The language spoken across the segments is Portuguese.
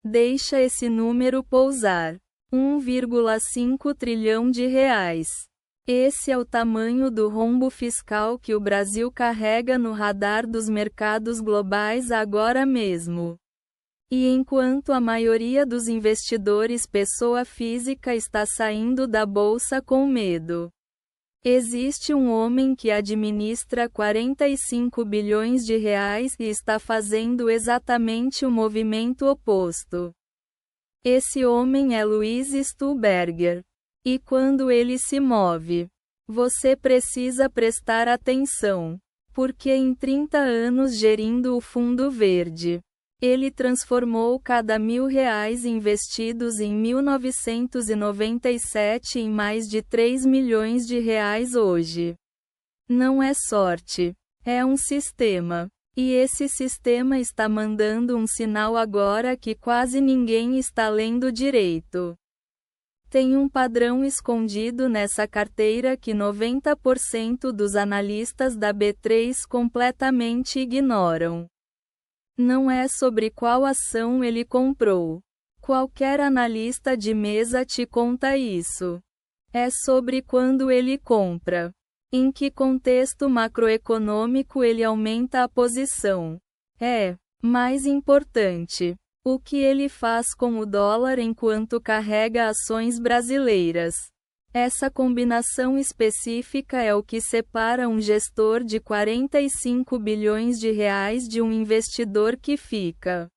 Deixa esse número pousar. 1,5 trilhão de reais. Esse é o tamanho do rombo fiscal que o Brasil carrega no radar dos mercados globais agora mesmo. E enquanto a maioria dos investidores pessoa física está saindo da bolsa com medo, existe um homem que administra 45 bilhões de reais e está fazendo exatamente o movimento oposto. Esse homem é Luiz Stuhlberger. E quando ele se move, você precisa prestar atenção, porque em 30 anos gerindo o Fundo Verde, ele transformou cada R$ 1.000 investidos em 1997 em mais de 3 milhões de reais hoje. Não é sorte, é um sistema. E esse sistema está mandando um sinal agora que quase ninguém está lendo direito. Tem um padrão escondido nessa carteira que 90% dos analistas da B3 completamente ignoram. Não é sobre qual ação ele comprou. Qualquer analista de mesa te conta isso. É sobre quando ele compra. Em que contexto macroeconômico ele aumenta a posição. Mais importante, o que ele faz com o dólar enquanto carrega ações brasileiras. Essa combinação específica é o que separa um gestor de 45 bilhões de reais de um investidor que fica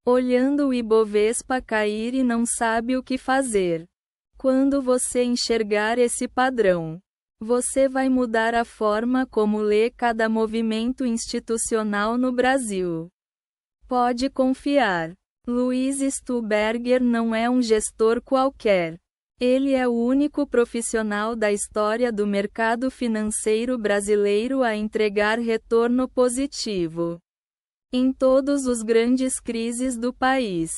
olhando o Ibovespa cair e não sabe o que fazer. Quando você enxergar esse padrão, você vai mudar a forma como lê cada movimento institucional no Brasil. Pode confiar. Luiz Stuhlberger não é um gestor qualquer. Ele é o único profissional da história do mercado financeiro brasileiro a entregar retorno positivo em todos os grandes crises do país.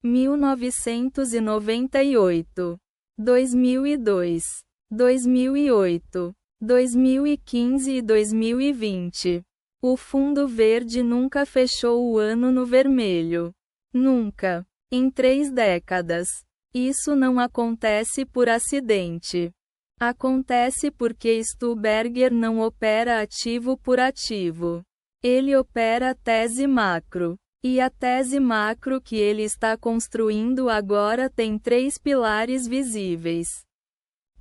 1998, 2002, 2008, 2015 e 2020. O Fundo Verde nunca fechou o ano no vermelho. Nunca. Em 3 décadas. Isso não acontece por acidente. Acontece porque Stuhlberger não opera ativo por ativo. Ele opera a tese macro. E a tese macro que ele está construindo agora tem 3 pilares visíveis: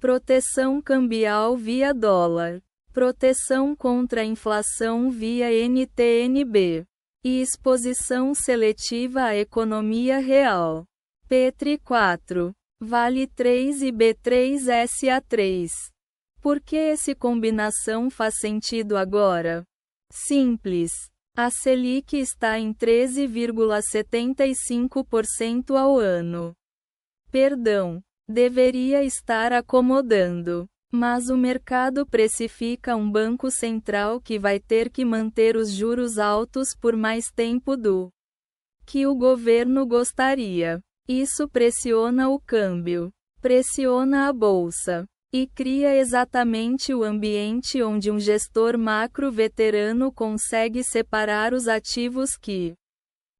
proteção cambial via dólar, proteção contra a inflação via NTN-B, e exposição seletiva à economia real. Petri 4, Vale 3 e B3SA3. Por que essa combinação faz sentido agora? Simples. A Selic está em 13,75% ao ano. Perdão, deveria estar acomodando. Mas o mercado precifica um banco central que vai ter que manter os juros altos por mais tempo do que o governo gostaria. Isso pressiona o câmbio, pressiona a bolsa, e cria exatamente o ambiente onde um gestor macro veterano consegue separar os ativos que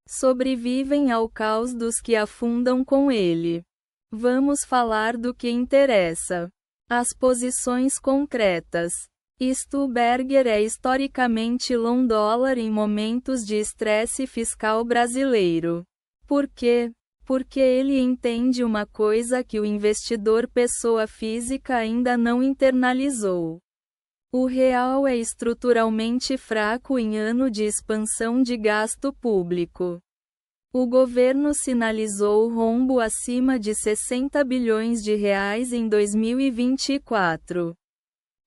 sobrevivem ao caos dos que afundam com ele. Vamos falar do que interessa. As posições concretas. Stuhlberger é historicamente long dólar em momentos de estresse fiscal brasileiro. Por quê? Porque ele entende uma coisa que o investidor pessoa física ainda não internalizou. O real é estruturalmente fraco em ano de expansão de gasto público. O governo sinalizou rombo acima de 60 bilhões de reais em 2024.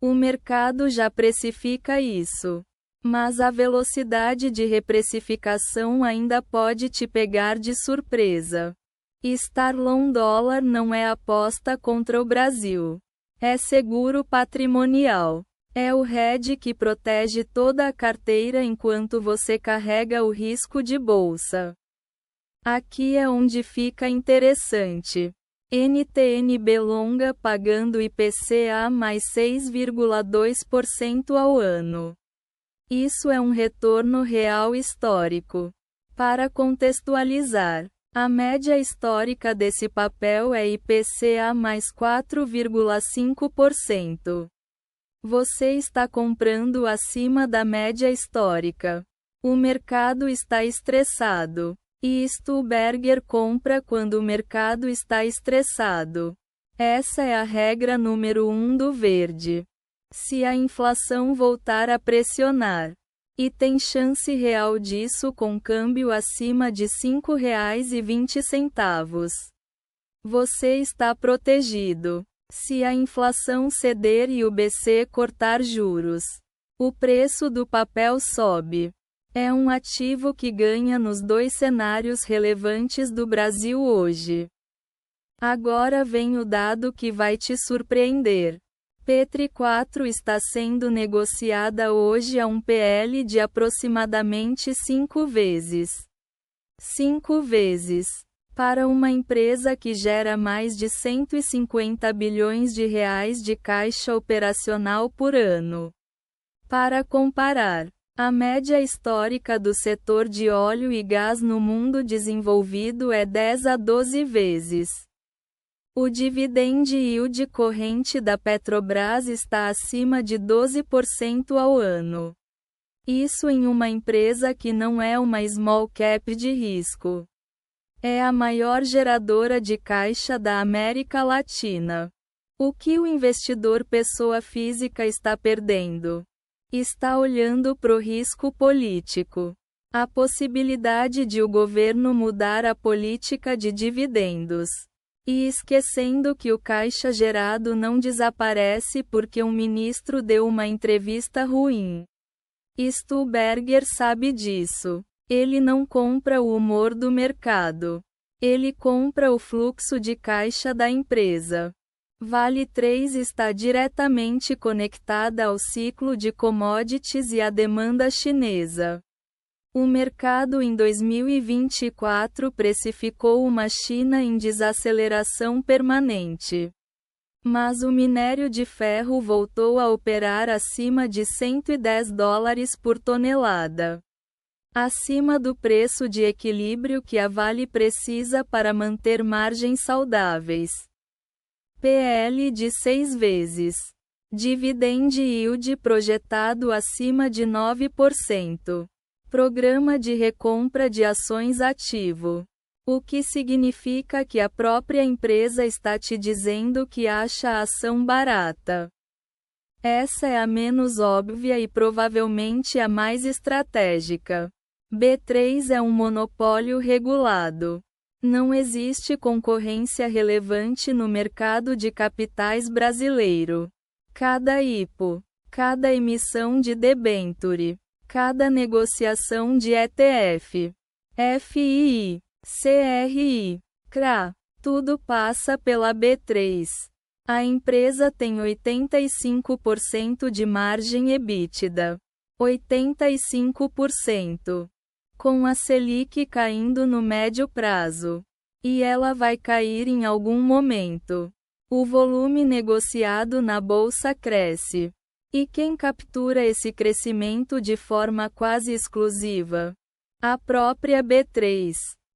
O mercado já precifica isso. Mas a velocidade de reprecificação ainda pode te pegar de surpresa. Estar long dólar não é aposta contra o Brasil. É seguro patrimonial. É o hedge que protege toda a carteira enquanto você carrega o risco de bolsa. Aqui é onde fica interessante. NTN-B longa pagando IPCA mais 6,2% ao ano. Isso é um retorno real histórico. Para contextualizar, A média histórica desse papel é IPCA mais 4,5%. Você está comprando acima da média histórica. O mercado está estressado. E Stuberger compra quando o mercado está estressado. Essa é a regra número 1 do verde. Se a inflação voltar a pressionar, e tem chance real disso com câmbio acima de R$ 5,20, você está protegido. Se a inflação ceder e o BC cortar juros, o preço do papel sobe. É um ativo que ganha nos dois cenários relevantes do Brasil hoje. Agora vem o dado que vai te surpreender. Petri 4 está sendo negociada hoje a um PL de aproximadamente 5 vezes. 5 vezes. Para uma empresa que gera mais de 150 bilhões de reais de caixa operacional por ano. Para comparar, a média histórica do setor de óleo e gás no mundo desenvolvido é 10 a 12 vezes. O dividend yield corrente da Petrobras está acima de 12% ao ano. Isso em uma empresa que não é uma small cap de risco. É a maior geradora de caixa da América Latina. O que o investidor pessoa física está perdendo? Está olhando pro risco político. A possibilidade de o governo mudar a política de dividendos. E esquecendo que o caixa gerado não desaparece porque um ministro deu uma entrevista ruim. Stuberger sabe disso. Ele não compra o humor do mercado. Ele compra o fluxo de caixa da empresa. Vale 3 está diretamente conectada ao ciclo de commodities e à demanda chinesa. O mercado em 2024 precificou uma China em desaceleração permanente. Mas o minério de ferro voltou a operar acima de $110 por tonelada. Acima do preço de equilíbrio que a Vale precisa para manter margens saudáveis. PL de 6 vezes. Dividend yield projetado acima de 9%. Programa de recompra de ações ativo. O que significa que a própria empresa está te dizendo que acha a ação barata. Essa é a menos óbvia e provavelmente a mais estratégica. B3 é um monopólio regulado. Não existe concorrência relevante no mercado de capitais brasileiro. Cada IPO, cada emissão de debênture, cada negociação de ETF, FII, CRI, CRA, tudo passa pela B3. A empresa tem 85% de margem EBITDA. 85%. Com a Selic caindo no médio prazo. E ela vai cair em algum momento. O volume negociado na bolsa cresce. E quem captura esse crescimento de forma quase exclusiva? A própria B3.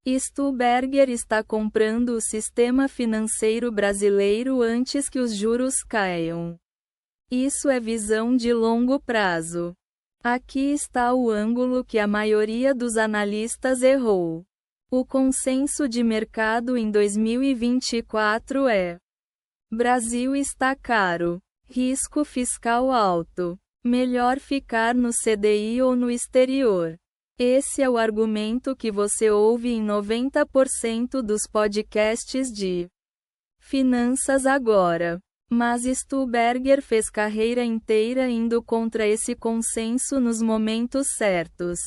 Stuberger está comprando o sistema financeiro brasileiro antes que os juros caiam. Isso é visão de longo prazo. Aqui está o ângulo que a maioria dos analistas errou. O consenso de mercado em 2024 é: Brasil está caro, risco fiscal alto, melhor ficar no CDI ou no exterior. Esse é o argumento que você ouve em 90% dos podcasts de Finanças Agora. Mas Stuberger fez carreira inteira indo contra esse consenso nos momentos certos.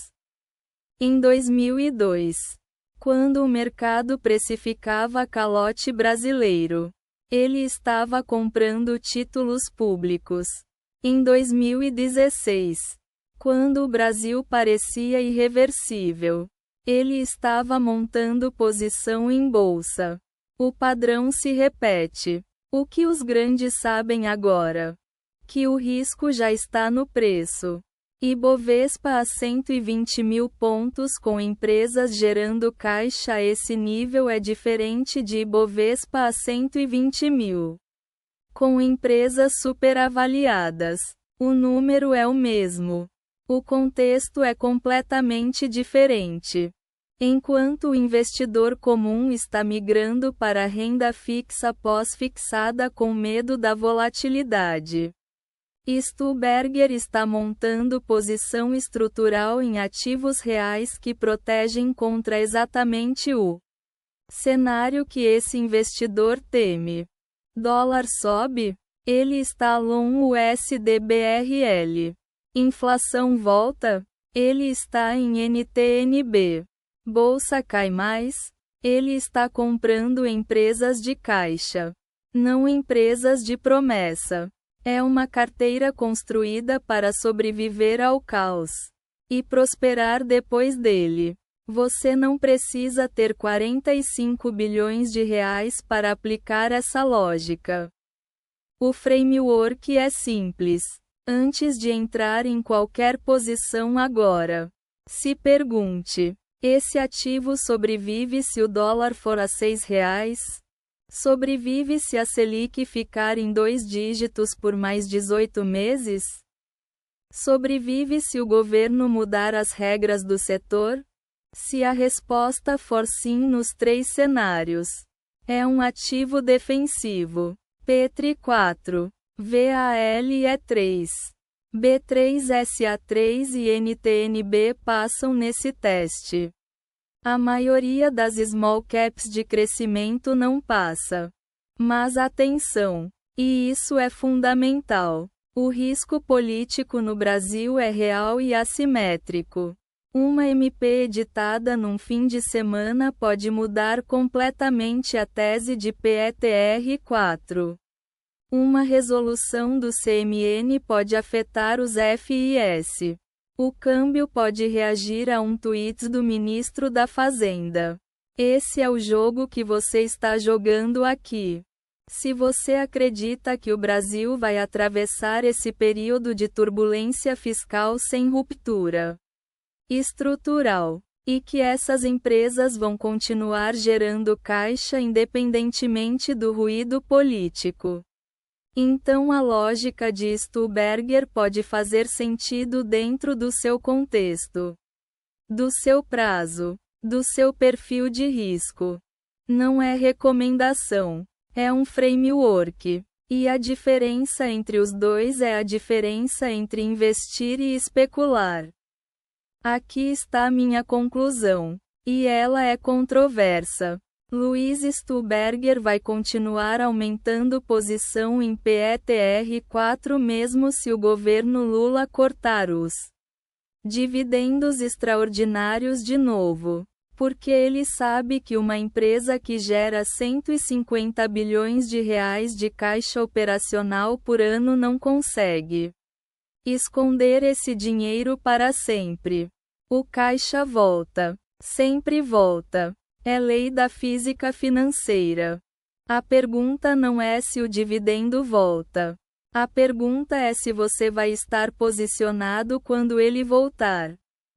Em 2002, quando o mercado precificava calote brasileiro, ele estava comprando títulos públicos. Em 2016, quando o Brasil parecia irreversível, ele estava montando posição em bolsa. O padrão se repete. O que os grandes sabem agora? Que o risco já está no preço. Ibovespa a 120 mil pontos com empresas gerando caixa. Esse nível é diferente de Ibovespa a 120 mil. Com empresas superavaliadas, o número é o mesmo. O contexto é completamente diferente. Enquanto o investidor comum está migrando para a renda fixa pós-fixada com medo da volatilidade, Stuberger está montando posição estrutural em ativos reais que protegem contra exatamente o cenário que esse investidor teme. Dólar sobe? Ele está long o SDBRL. Inflação volta? Ele está em NTNB. Bolsa cai mais? Ele está comprando empresas de caixa, não empresas de promessa. É uma carteira construída para sobreviver ao caos e prosperar depois dele. Você não precisa ter 45 bilhões de reais para aplicar essa lógica. O framework é simples. Antes de entrar em qualquer posição agora, se pergunte: esse ativo sobrevive se o dólar for a R$6? Sobrevive se a Selic ficar em 2 dígitos por mais 18 meses? Sobrevive se o governo mudar as regras do setor? Se a resposta for sim nos 3 cenários, é um ativo defensivo. Petri 4. VAL é 3. B3SA3 e NTNB passam nesse teste. A maioria das small caps de crescimento não passa. Mas atenção! E isso é fundamental. O risco político no Brasil é real e assimétrico. Uma MP editada num fim de semana pode mudar completamente a tese de PETR 4. Uma resolução do CMN pode afetar os FIS. O câmbio pode reagir a um tweet do ministro da Fazenda. Esse é o jogo que você está jogando aqui. Se você acredita que o Brasil vai atravessar esse período de turbulência fiscal sem ruptura estrutural, e que essas empresas vão continuar gerando caixa independentemente do ruído político, então a lógica de Stuberger pode fazer sentido dentro do seu contexto, do seu prazo, do seu perfil de risco. Não é recomendação, é um framework. E a diferença entre os dois é a diferença entre investir e especular. Aqui está minha conclusão. E ela é controversa. Luiz Stuberger vai continuar aumentando posição em PETR4 mesmo se o governo Lula cortar os dividendos extraordinários de novo. Porque ele sabe que uma empresa que gera 150 bilhões de reais de caixa operacional por ano não consegue esconder esse dinheiro para sempre. O caixa volta. Sempre volta. É lei da física financeira. A pergunta não é se o dividendo volta. A pergunta é se você vai estar posicionado quando ele voltar.